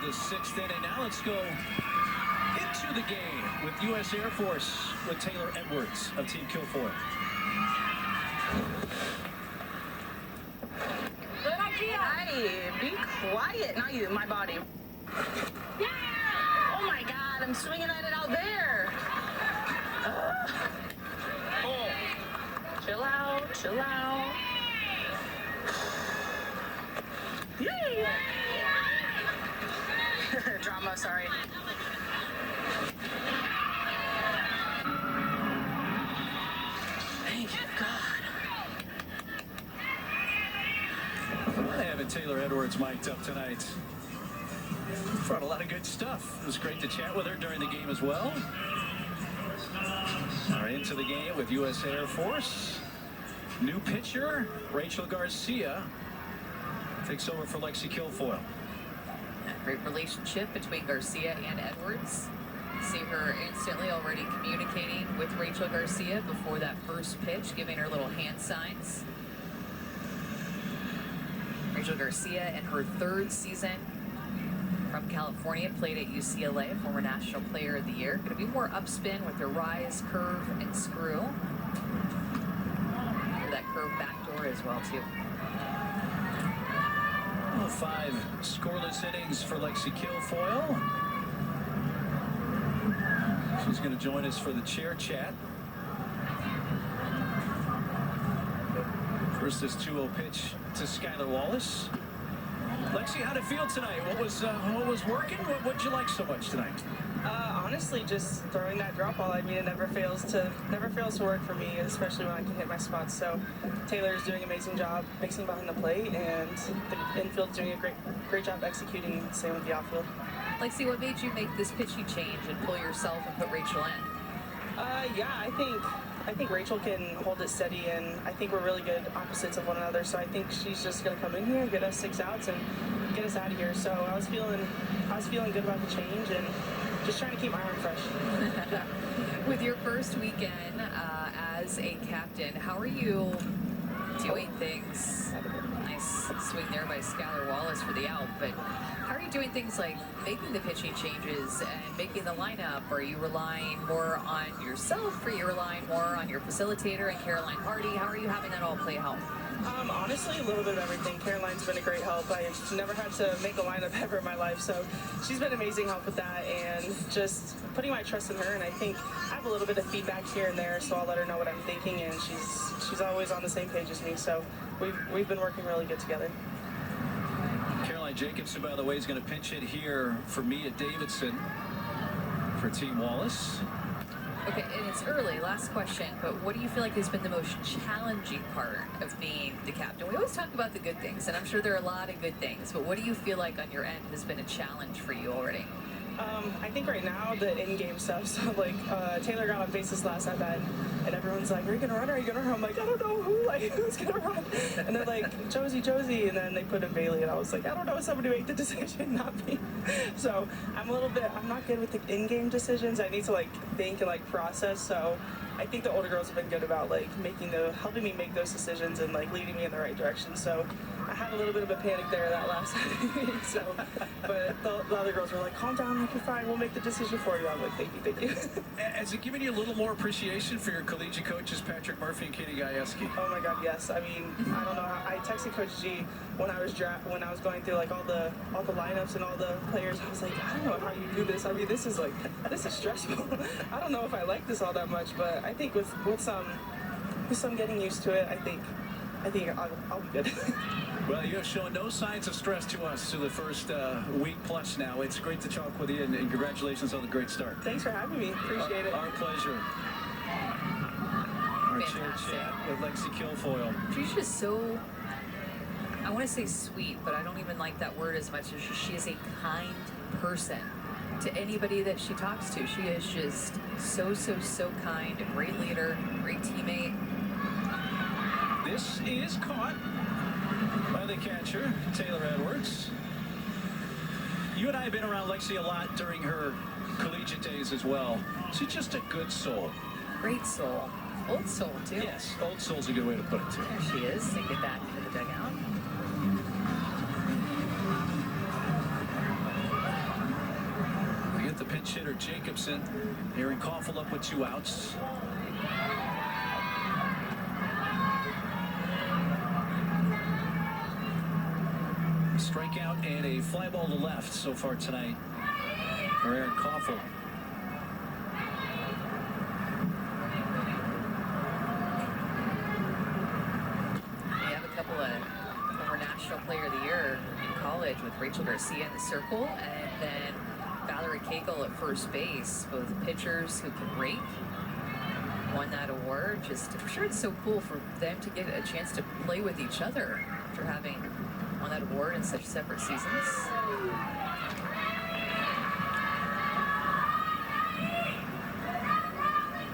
the 6th inning. Now let's go into the game with U.S. Air Force with Taylor Edwards of Team Kilfoyle. Hey, be quiet. Not you, my body. Yeah! Oh my God, I'm swinging at it out there. Oh. Chill out, chill out. Yay! Drama, sorry. Thank you, God. Having Taylor Edwards mic'd up tonight. Brought a lot of good stuff. It was great to chat with her during the game as well. All right, into the game with U.S. Air Force. New pitcher, Rachel Garcia, takes over for Lexi Kilfoyle. A great relationship between Garcia and Edwards. See her instantly already communicating with Rachel Garcia before that first pitch, giving her little hand signs. Rachel Garcia in her 3rd season from California, played at UCLA, former National Player of the Year. Going to be more upspin with her rise, curve, and screw. That curve backdoor as well, too. 5 scoreless innings for Lexi Kilfoyle. She's going to join us for the chair chat. First, this 2-0 pitch to Skylar Wallace. Lexi, how'd it feel tonight? What was working? What'd you like so much tonight? Honestly, just throwing that drop ball. I mean, it never fails to work for me, especially when I can hit my spots. So Taylor's doing an amazing job mixing behind the plate, and the infield's doing a great job executing. Same with the outfield. Lexi, what made you make this pitching change and pull yourself and put Rachel in? Yeah, I think Rachel can hold it steady, and I think we're really good opposites of one another. So I think she's just gonna come in here, get us 6 outs, and get us out of here. So I was feeling good about the change, and just trying to keep my arm fresh. With your first weekend as a captain, how are you doing things? Nice swing there by Skylar Wallace for the out, but how are you doing things like making the pitching changes and making the lineup? Are you relying more on yourself, or are you relying more on your facilitator and Caroline Hardy? How are you having that all play out? Honestly, a little bit of everything. Caroline's been a great help. I've never had to make a lineup ever in my life, so she's been amazing help with that, and just putting my trust in her. And I think I have a little bit of feedback here and there, so I'll let her know what I'm thinking, and she's always on the same page as me. So we've been working really good together. Caroline Jacobson, by the way, is going to pinch it here for Mia Davidson for Team Wallace. Okay, and it's early, last question, but what do you feel like has been the most challenging part of being the captain? We always talk about the good things, and I'm sure there are a lot of good things, but what do you feel like on your end has been a challenge for you already? I think right now the in-game stuff, so like Taylor got on bases last at bat, and everyone's like, are you gonna run, are you gonna run? I'm like, I don't know who's gonna run. And they're like, Josie, and then they put in Bailey, and I was like, I don't know, somebody make the decision, not me. So I'm not good with the in-game decisions. I need to like think and like process. So I think the older girls have been good about like helping me make those decisions and like leading me in the right direction. So I had a little bit of a panic there that last inning. So, but the other girls were like, calm down, like, you're fine, we'll make the decision for you. I'm like, thank you. Has it given you a little more appreciation for your collegiate coaches, Patrick Murphy and Katie Gajewski? Oh my God, yes. I mean, I don't know. I texted Coach G when I was going through like all the lineups and all the players. I was like, I don't know how you do this. I mean, this is stressful. I don't know if I like this all that much, but I think with some getting used to it, I think I'll be good. Well, you have shown no signs of stress to us through the first week plus now. It's great to talk with you, and congratulations on the great start. Thanks for having me. Appreciate it. Our pleasure. Our chair chat with Lexi Kilfoyle. She's just so, I want to say sweet, but I don't even like that word as much as she is a kind person to anybody that she talks to. She is just so kind, a great leader, great teammate. This is caught by the catcher, Taylor Edwards. You and I have been around Lexi a lot during her collegiate days as well. She's just a good soul. Great soul. Old soul, too. Yes, old soul's a good way to put it, too. There she is. They get back into the dugout. pinch hitter Jacobson. Aaron Koffel up with 2 outs. Strikeout and a fly ball to left so far tonight for Aaron Koffel. We have a couple of former National Player of the Year in college with Rachel Garcia in the circle, and then Valerie Cagle at first base. Both pitchers who can rake won that award. I'm sure it's so cool for them to get a chance to play with each other after having won that award in such separate seasons.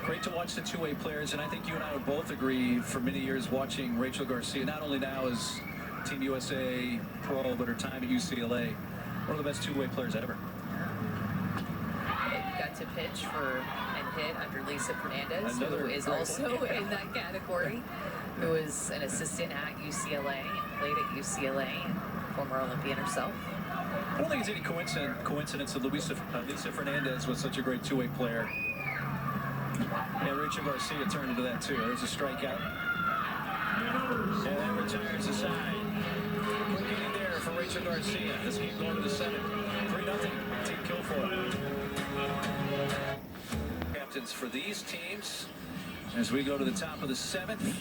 Great to watch the two-way players, and I think you and I would both agree for many years watching Rachel Garcia, not only now as Team USA Pro, but her time at UCLA, one of the best two-way players ever. Got to pitch for and hit under Lisa Fernandez, who is also in that category, who was an assistant at UCLA and played at UCLA, and former Olympian herself. I don't think it's any coincidence that Lisa Fernandez was such a great two-way player. And Rachel Garcia turned into that too. There's a strikeout. And that retires the side. Quick inning there for Rachel Garcia. This game going to the 7th. 3-0 Team Kilfoyle. Captains for these teams as we go to the top of the 7th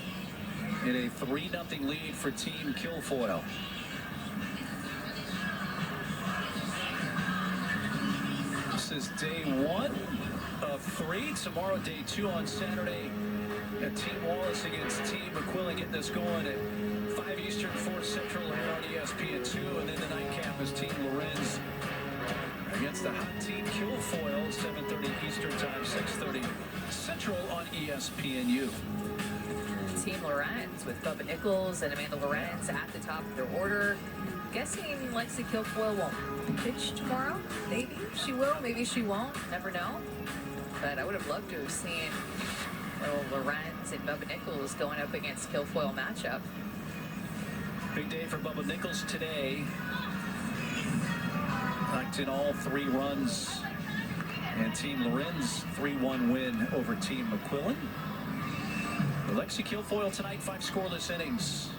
in a 3-0 lead for Team Kilfoyle. This is day 1 of 3. Tomorrow, day 2 on Saturday. At Team Wallace against Team McQuillan, getting this going at 5 Eastern, 4 Central here on ESPN2. And then the nightcap is Team Lorenz against the hot Team Kilfoyle, 7:30 Eastern time, 6:30 Central on ESPNU. Team Lorenz with Bubba Nichols and Amanda Lorenz at the top of their order. Guessing Lexi Kilfoyle won't pitch tomorrow. Maybe she will, maybe she won't. Never know. But I would have loved to have seen Lorenz and Bubba Nichols going up against Kilfoyle matchup. Big day for Bubba Nichols today. Knocked in all 3 runs. And Team Lorenz 3-1 win over Team McQuillan. Lexi Kilfoyle tonight, 5 scoreless innings.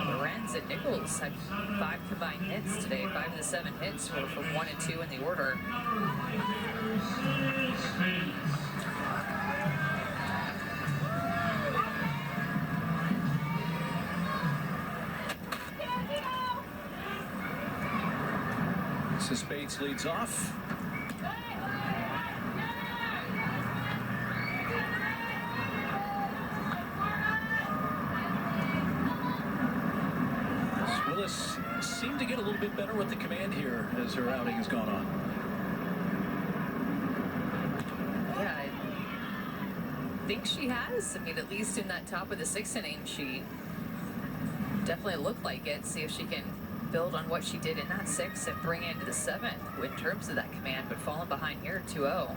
Lorenz and Nichols had 5 combined hits today. 5 of the 7 hits were from 1 and 2 in the order. So Spades leads off. Wallace seemed to get a little bit better with the command here as her outing has gone on. Yeah, I think she has. I mean, at least in that top of the 6th inning, she definitely looked like it. See if she can build on what she did in that 6th and bring it into the 7th in terms of that command, but falling behind here 2-0.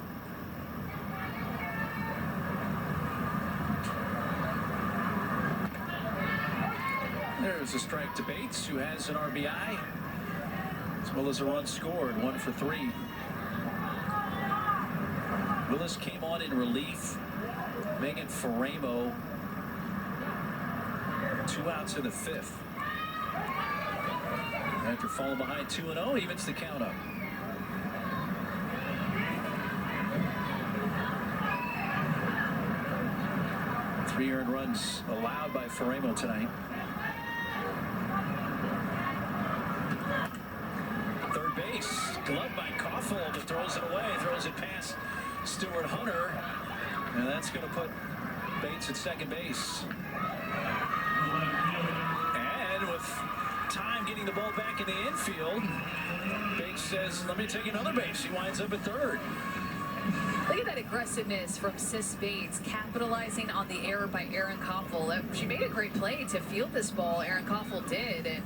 There's a strike to Bates, who has an RBI, as well as a run scored, 1 for 3. Willis came on in relief. Megan Faramo, 2 outs in the 5th. After falling behind 2-0, evens the count up. Three earned runs allowed by Faramo tonight. Third base, gloved by Koffel, but throws it away, throws it past Stuart Hunter, and that's going to put Bates at second base. And with time getting the ball back in the infield, Bates says, let me take another base. He winds up at third. Look at that aggressiveness from Sis Bates, capitalizing on the error by Aaron Koffel. She made a great play to field this ball, Aaron Koffel did, and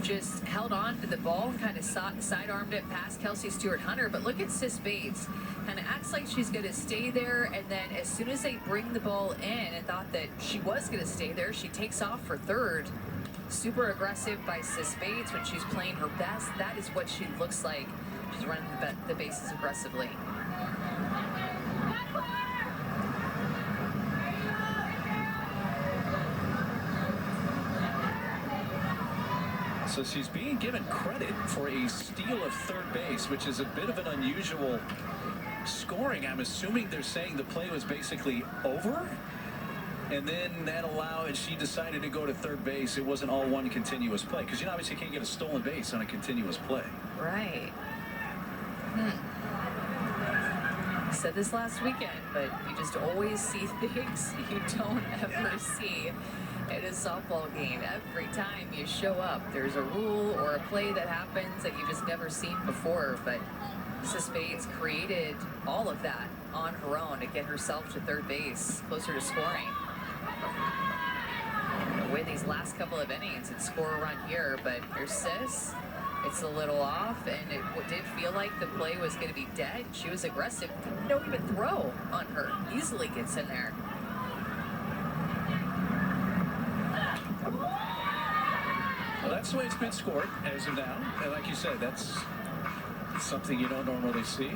just held on to the ball, kind of sidearmed it past Kelsey Stewart Hunter. But look at Sis Bates, kind of acts like she's going to stay there, and then as soon as they bring the ball in and thought that she was going to stay there, she takes off for third. super aggressive by Sis Bates when she's playing her best. That is what she looks like. She's running the bases aggressively. So she's being given credit for a steal of third base, which is a bit of an unusual scoring. I'm assuming they're saying the play was basically over, and then that allowed, she decided to go to third base. It wasn't all one continuous play, because you obviously can't get a stolen base on a continuous play. Right. Said this last weekend, but you just always see things you don't ever see at a softball game. Every time you show up, there's a rule or a play that happens that you've just never seen before. But Sis Bates created all of that on her own to get herself to third base, closer to scoring. Win these last couple of innings and score a run here, but here's Sis. It's a little off, and it did feel like the play was going to be dead. She was aggressive. Don't even throw on her. Easily gets in there. Well, that's the way it's been scored as of now. And like you said, that's something you don't normally see.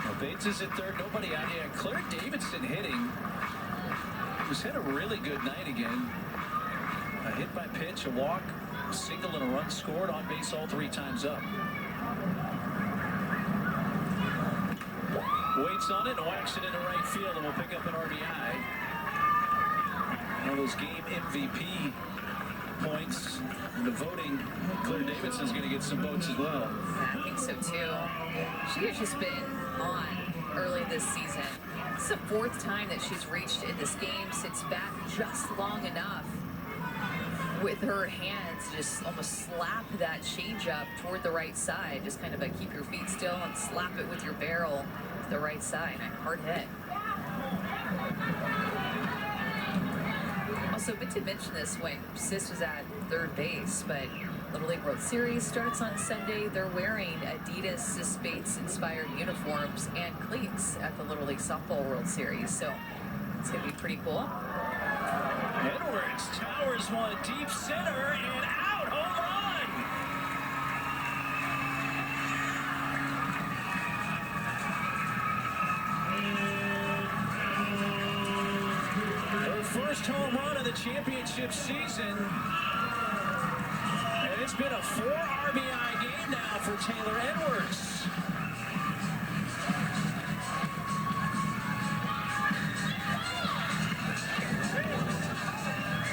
Well, Bates is at third. Nobody out here. Claire Davidson hitting. Who's had a really good night again. A hit by pitch, a walk, a single, and a run scored, on base all 3 times up. Waits on it and whacks it into right field, and will pick up an RBI. One of those game MVP points in the voting. Claire Davidson's going to get some votes as well. I think so too. She has just been on early this season. It's the 4th time that she's reached in this game, sits back just long enough with her hands, just almost slap that changeup toward the right side. Just kind of keep your feet still and slap it with your barrel to the right side. And hard hit. Also, meant to mention this when Sis was at third base, but Little League World Series starts on Sunday. They're wearing Adidas Sis Bates inspired uniforms and cleats at the Little League Softball World Series. So it's going to be pretty cool. Edwards towers one deep center and out. Home run. Her first home run of the championship season. And it's been a 4 RBI game now for Taylor Edwards.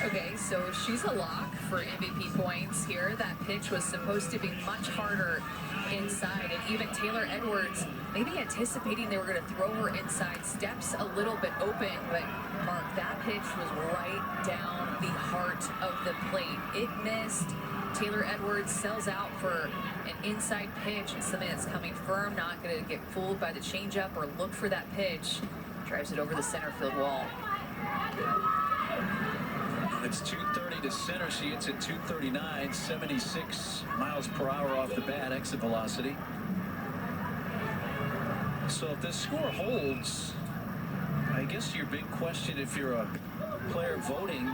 Okay, so she's a lock for MVP points here. That pitch was supposed to be much harder inside, and even Taylor Edwards maybe anticipating they were going to throw her inside, steps a little bit open, but Mark, that pitch was right down the heart of the plate. It missed. Taylor Edwards sells out for an inside pitch, and something that's coming firm, not going to get fooled by the changeup or look for that pitch. Drives it over the center field wall. It's 230 to center. She hits at 239, 76 miles per hour off the bat, exit velocity. So if this score holds, I guess your big question, if you're a player voting,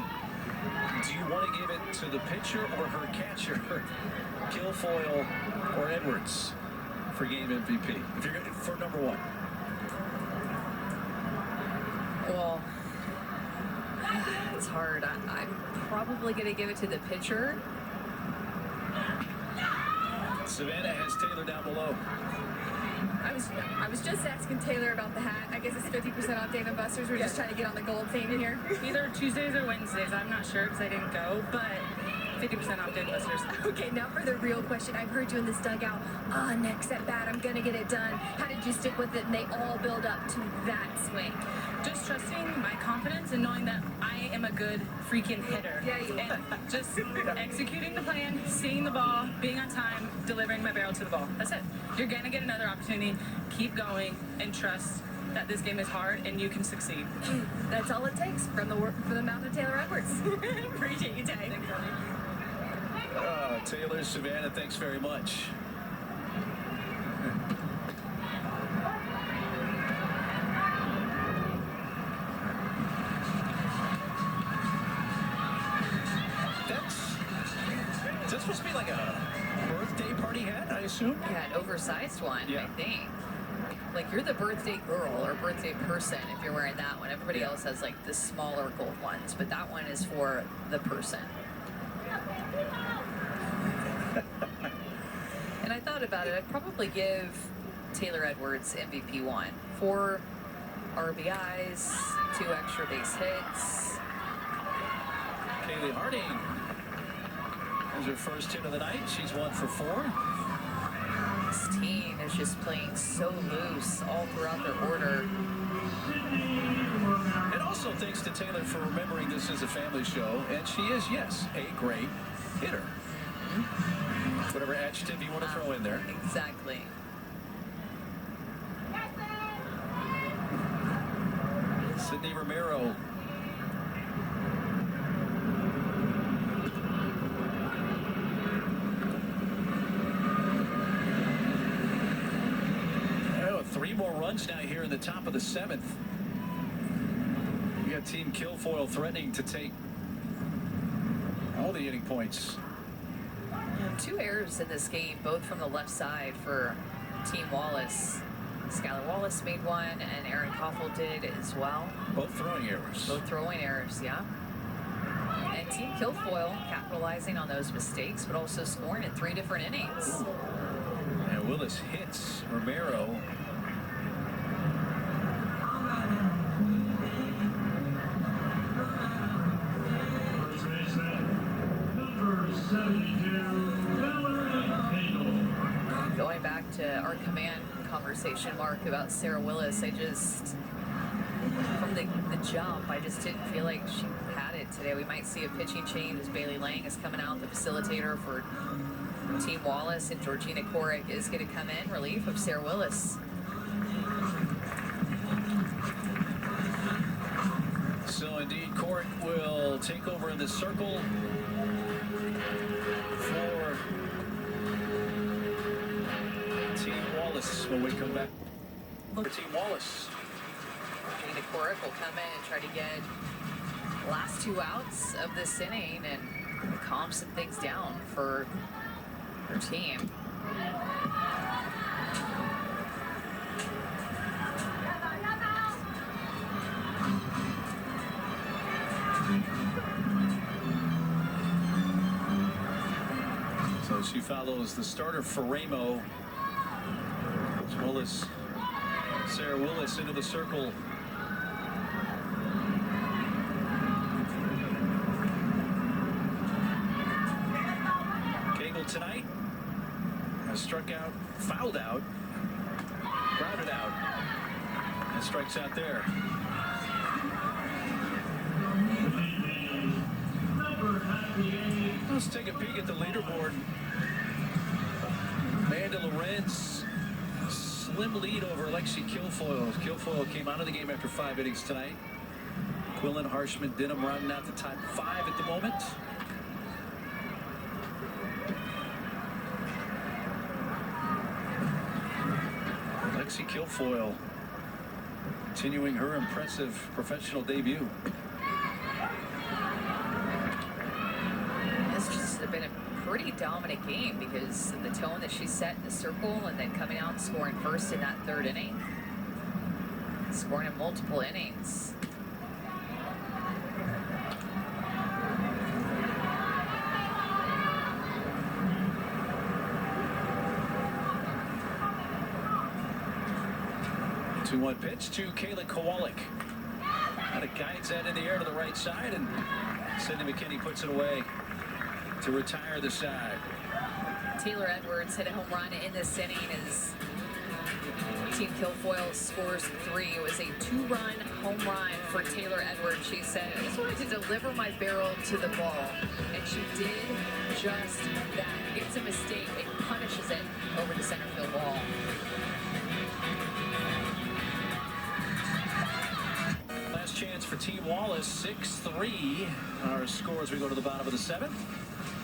do you want to give it to the pitcher or her catcher, Folyal or Edwards, for game MVP? If you're for number 1. Well, it's hard. I'm probably going to give it to the pitcher. Savannah has Taylor down below. I was just asking Taylor about the hat. I guess it's 50% off Dave & Buster's. We're just trying to get on the gold theme in here. Either Tuesdays or Wednesdays. I'm not sure because I didn't go, but 50% off Dave & Buster's. Okay, now for the real question. I've heard you in this dugout. Next at bat, I'm going to get it done. How did you stick with it and they all build up to that swing? Just trusting my confidence and knowing that I am a good freaking hitter. Yeah, you and just executing the plan, seeing the ball, being on time, delivering my barrel to the ball. That's it. You're going to get another opportunity. Keep going and trust that this game is hard and you can succeed. That's all it takes from the mouth of Taylor Edwards. Appreciate you, Tay. Taylor, Savannah, thanks very much. That's supposed to be like a birthday party hat, I assume? Yeah, an oversized one, Yeah. I think. Like, you're the birthday girl or birthday person if you're wearing that one. Everybody else has, like, the smaller gold ones, but that one is for the person. And I thought about it. I'd probably give Taylor Edwards MVP 1. 4 RBIs, 2 extra base hits. Kaylee Harding has her first hit of the night. She's 1 for 4. This team is just playing so loose all throughout their order. And also thanks to Taylor for remembering this is a family show. And she is, yes, a great hitter. Whatever adjective you want to throw in there. Exactly. Sydney Romero. Oh, 3 more runs now here in the top of the 7th. We got Team Kilfoyle threatening to take all the inning points. 2 errors in this game, both from the left side for Team Wallace. Skylar Wallace made one, and Aaron Koffel did as well. Both throwing errors. Both throwing errors, yeah. And Team Kilfoyle capitalizing on those mistakes, but also scoring in 3 different innings. And Willis hits Romero. Going back to our command conversation, Mark, about Sarah Willis, I just, from the jump, I just didn't feel like she had it today. We might see a pitching change as Bailey Lang is coming out, the facilitator for Team Wallace, and Georgina Korick is going to come in relief of Sarah Willis. So indeed, Korick will take over in the circle for Team Wallace when we come back. For Team Wallace. Georgina Korick will come in and try to get last 2 outs of this inning and calm some things down for her team. So she follows the starter for Ramo, as well as Sarah Willis into the circle. Cagle tonight has struck out, fouled out, grounded out, and strikes out there. Let's take a peek at the leaderboard. Amanda Lorenz, slim lead over Lexi Kilfoyle. Kilfoyle came out of the game after 5 innings tonight. Quillen, Harshman, Denham rounding out the top 5 at the moment. Lexi Kilfoyle continuing her impressive professional debut. It's just been a pretty dominant game because of the tone that she set in the circle and then coming out and scoring first in that 3rd inning. Scoring in multiple innings. The 2-1 pitch to Kayla Kowalik. Kind of guides that in the air to the right side, and Sydney McKinney puts it away to retire the side. Taylor Edwards hit a home run in this inning as Team Kilfoyle scores 3. It was a 2-run home run for Taylor Edwards. She said, I just wanted to deliver my barrel to the ball. And she did just that. It's a mistake. It punishes it over the center field wall. Last chance for Team Wallace, 6-3. Our score as we go to the bottom of the 7th.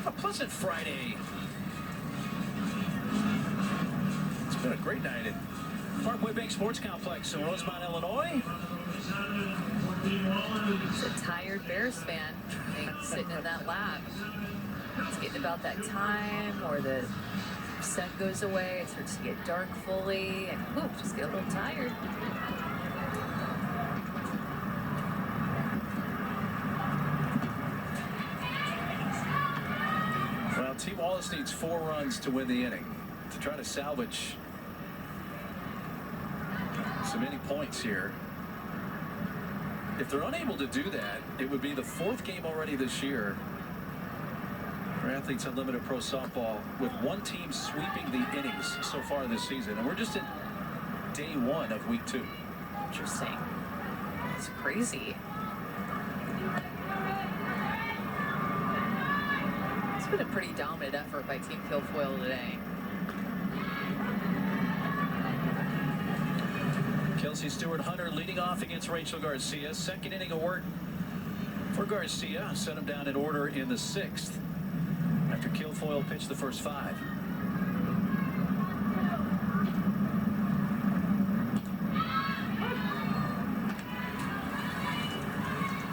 A pleasant Friday. It's been a great night at Parkway Bank Sports Complex in Rosemont, Illinois. It's a tired Bears fan sitting in that lap. It's getting about that time or the sun goes away, it starts to get dark fully, and whoop, just get a little tired. Well, Team Wallace needs 4 runs to win the inning to try to salvage so many points here. If they're unable to do that, it would be the 4th game already this year for Athletes Unlimited Pro Softball, with one team sweeping the innings so far this season. And we're just at day 1 of week 2. Interesting. It's crazy. It's been a pretty dominant effort by Team Folyal today. Kelsey Stewart-Hunter leading off against Rachel Garcia. Second inning of work for Garcia. Set him down in order in the 6th after Folyal pitched the first 5.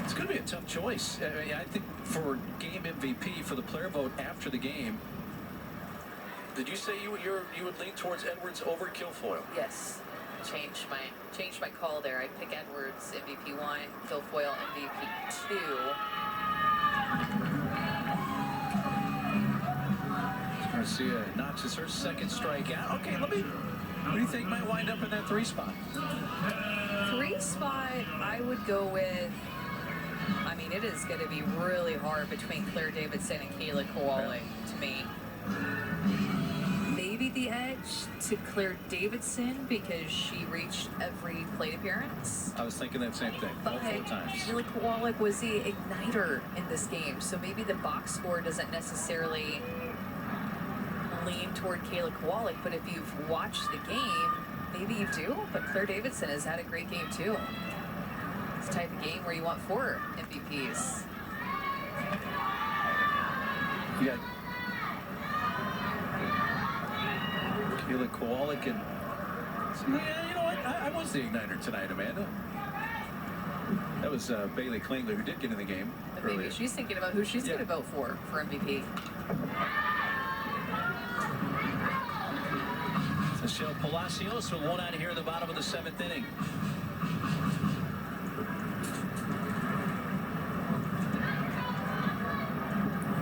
It's going to be a tough choice. I think for game MVP, for the player vote after the game, did you say you would lean towards Edwards over Folyal? Yes. Changed my call there. I pick Edwards MVP 1, Folyal MVP 2. Garcia notches her second strikeout. Okay, what do you think might wind up in that 3 spot? 3 spot, I would go with, I mean, it is going to be really hard between Claire Davidson and Kayla Kowalik to me. Maybe the edge to Claire Davidson because she reached every plate appearance. I was thinking that same thing. But All 4 times. Kayla Kowalik was the igniter in this game, so maybe the box score doesn't necessarily lean toward Kayla Kowalik, but if you've watched the game, maybe you do. But Claire Davidson has had a great game too. It's the type of game where you want 4 MVPs. Yeah. Kayla Kowalik and yeah, you know what? I was the igniter tonight, Amanda. That was Bailey Klingler who did get in the game. But maybe she's thinking about who she's going to vote for MVP. Michelle Palacios with 1 out here in the bottom of the 7th inning.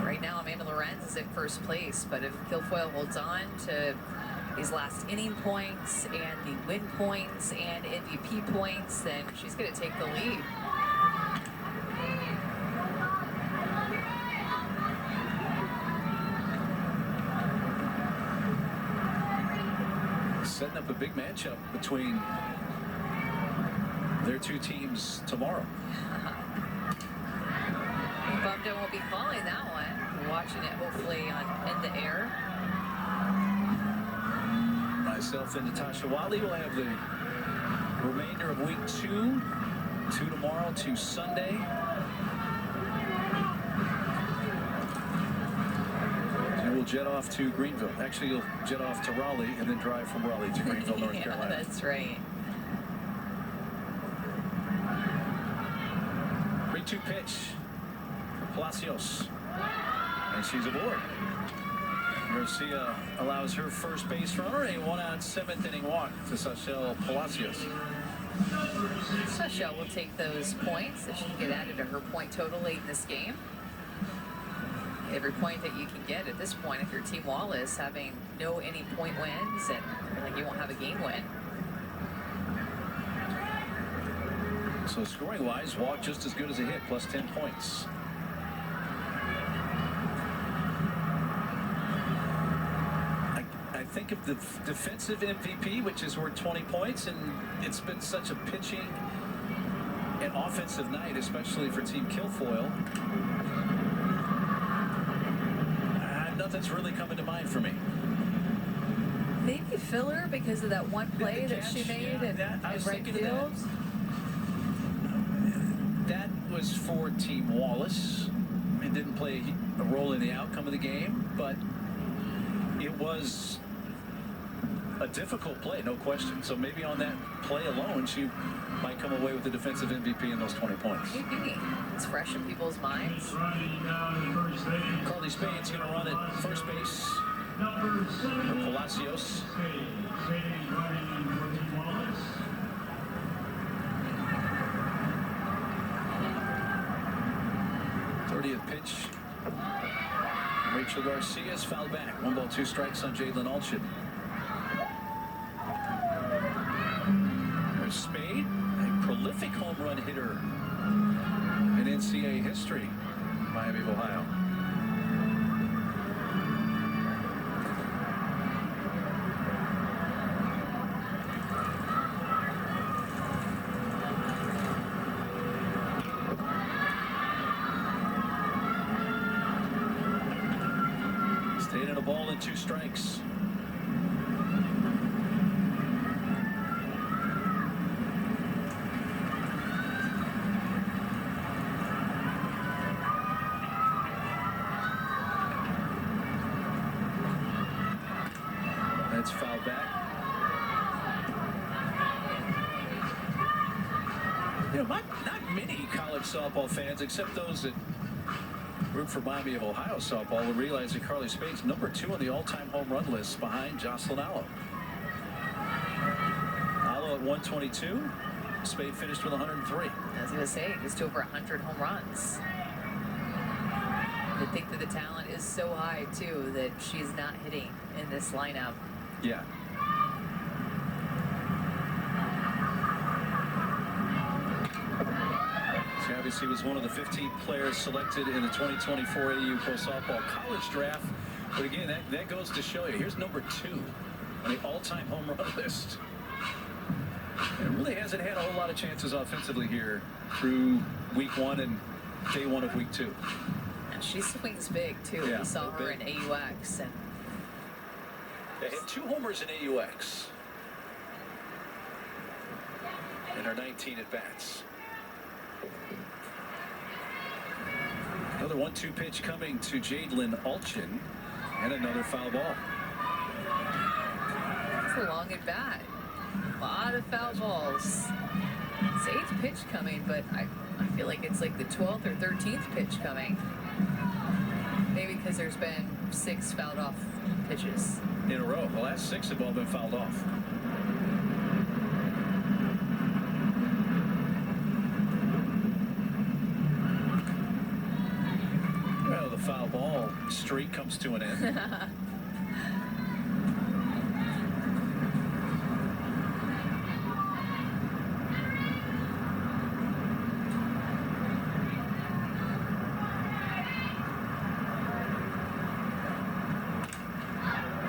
Right now, Amanda Lorenz is in first place, but if Folyal holds on to these last inning points and the win points and MVP points, then she's going to take the lead. Setting up a big matchup between their 2 teams tomorrow. Bummed I won't be following that one. Watching it hopefully in the air. Myself and Natasha Wiley will have the remainder of week 2. 2 tomorrow, 2 Sunday. You will jet off to Greenville. Actually, you'll jet off to Raleigh and then drive from Raleigh to Greenville, North Yeah, Carolina. that's right. 3-2 pitch for Palacios. And she's aboard. Garcia allows her first base runner a 1-out 7th inning walk to Sachel Palacios. Sachel will take those points if she can get added to her point total late in this game. Every point that you can get at this point, if you're Team Wallace, having no any point wins, and like you won't have a game win. So scoring wise, walk just as good as a hit, plus 10 points. I think of the defensive MVP, which is worth 20 points, and it's been such a pitching and offensive night, especially for Team Folyal. Nothing's really coming to mind for me. Maybe filler because of that one play that she made in right field. That was for Team Wallace. It didn't play a role in the outcome of the game, but it was a difficult play, no question. So maybe on that play alone, she might come away with the defensive MVP in those 20 points. Maybe. It's fresh in people's minds. Carly Spade's going to run at first base for Palacios. 30th pitch. Rachel Garcia's fouled back. 1 ball, 2 strikes on Jalen Alchin. There's Spade, a prolific home run hitter in NCAA history, Miami of Ohio. Stayed in a ball and 2 strikes. That's fouled back. You know, not many college softball fans, except those that root for Miami of Ohio softball, will realize that Carly Spade's #2 on the all-time home run list behind Jocelyn Allo. Allo at 122. Spade finished with 103. I was going to say, just over 100 home runs. I think that the talent is so high, too, that she's not hitting in this lineup. Yeah. She obviously was one of the 15 players selected in the 2024 AU Pro Softball College Draft. But again, that goes to show you, here's #2 on the all-time home run list. And really hasn't had a whole lot of chances offensively here through week 1 and day 1 of week 2. And she swings big, too. Yeah, we saw her big. in AUX. And they had 2 homers in AUX in her 19 at-bats. Another 1-2 pitch coming to Jadlyn Alchin, and another foul ball. it's a long at bat. A lot of foul balls. It's 8th pitch coming, but I feel like it's like the 12th or 13th pitch coming. Maybe because there's been 6 fouled off pitches In a row. The last 6 have all been fouled off. Well, the foul ball streak comes to an end.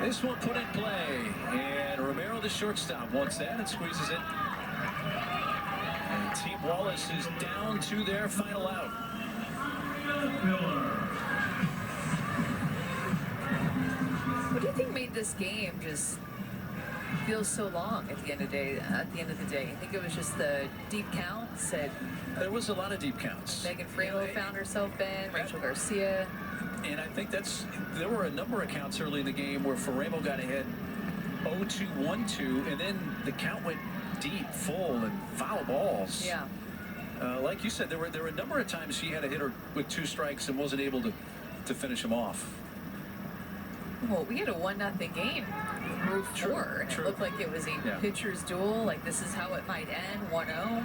This one put in play, and Romero, the shortstop, wants that and squeezes it. And Team Wallace is down to their final out. What do you think made this game just feel so long at the end of the day? I think it was just the deep counts. There was a lot of deep counts. Megan Framo found herself in, Rachel Garcia. And I think there were a number of counts early in the game where Faremo got ahead 0-2, 1-2, and then the count went deep, full, and foul balls. Yeah. Like you said, there were a number of times she had a hitter with 2 strikes and wasn't able to finish him off. Well, we had a 1-0 game through 4, and it looked like it was a pitcher's duel. Like, this is how it might end, 1-0.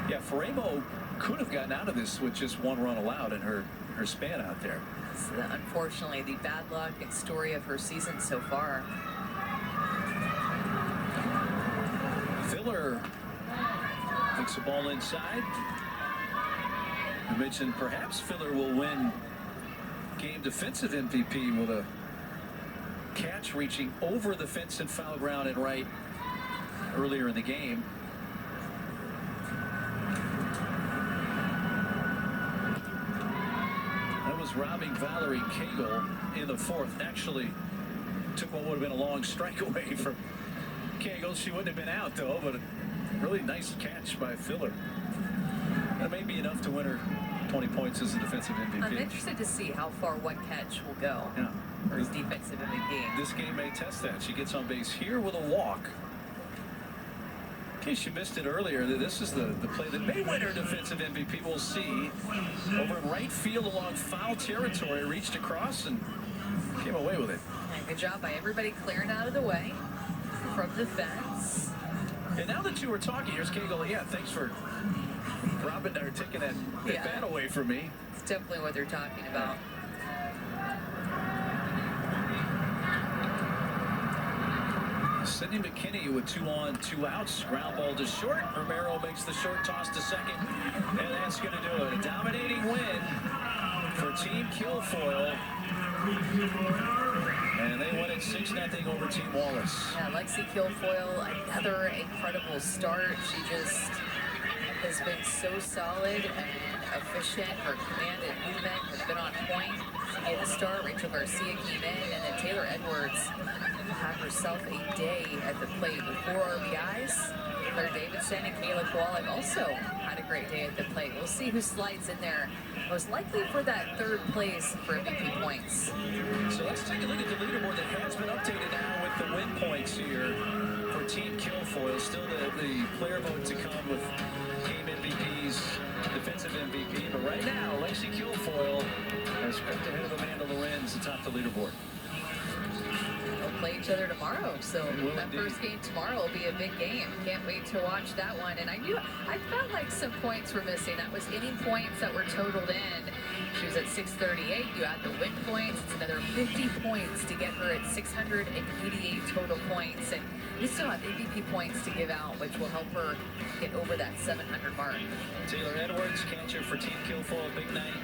Yeah, Faremo could have gotten out of this with just 1 run allowed in her span out there. So unfortunately, the bad luck and story of her season so far. Filler takes the ball inside. I mentioned perhaps Filler will win game defensive MVP with a catch reaching over the fence and foul ground and right earlier in the game. That was robbing Valerie Cagle in the 4th. Actually took what would have been a long strike away from Cagle. She wouldn't have been out though, but a really nice catch by Filler. That may be enough to win her 20 points as the defensive MVP. I'm interested to see how far one catch will go for his defensive MVP. This game may test that. She gets on base here with a walk. In case you missed it earlier, this is the play that may win her defensive MVP. We'll see. Over in right field along foul territory, reached across and came away with it. And good job by everybody clearing out of the way from the fence. And now that you were talking, here's Cagle. Yeah, thanks for Robin or taking that bat away from me. It's definitely what they're talking about. Sydney McKinney with 2 on, 2 outs. Ground ball to short. Romero makes the short toss to second. And that's going to do it. A dominating win for Team Kilfoyle. And they win it 6-0 over Team Wallace. Yeah, Lexi Kilfoyle, another incredible start. She just has been so solid and efficient. Her command and movement has been on point. She gave the start. Rachel Garcia came in, and then Taylor Edwards had herself a day at the plate with 4 RBIs. Claire Davidson and Kayla Folyal also had a great day at the plate. We'll see who slides in there most likely for that 3rd place for MVP points. So let's take a look at the leaderboard that has been updated now with the win points here for Team Kilfoyle. Still the player vote to come with game MVPs, defensive MVP. But right now, Lexi Kilfoyle has crept ahead of Amanda Lorenz atop the leaderboard. They'll play each other tomorrow, so that first game tomorrow will be a big game. Can't wait to watch that one. And I felt like some points were missing. That was inning points that were totaled in. She was at 638. You add the win points, it's another 50 points to get her at 688 total points. And we still have MVP points to give out, which will help her get over that 700 mark. Taylor Edwards, catcher for Team Kilfoyle, big night,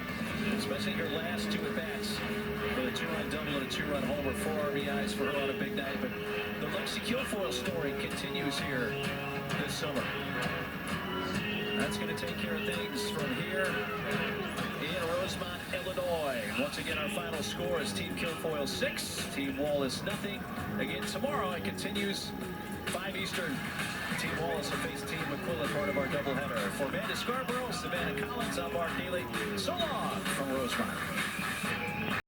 especially her last 2 at-bats. For the 2-run double and a 2-run homer, 4 RBIs for her on a big night. But the Lexi Kilfoyle story continues here this summer. That's going to take care of things from here in Rosemont, Illinois. Once again, our final score is Team Kilfoyle 6, Team Wallace nothing. Again, tomorrow it continues 5 Eastern. Team Wallace will face Team McQuillan, part of our doubleheader. For Amanda Scarborough, Savannah Collins, I'm Mark Neely. So long from Rosemont.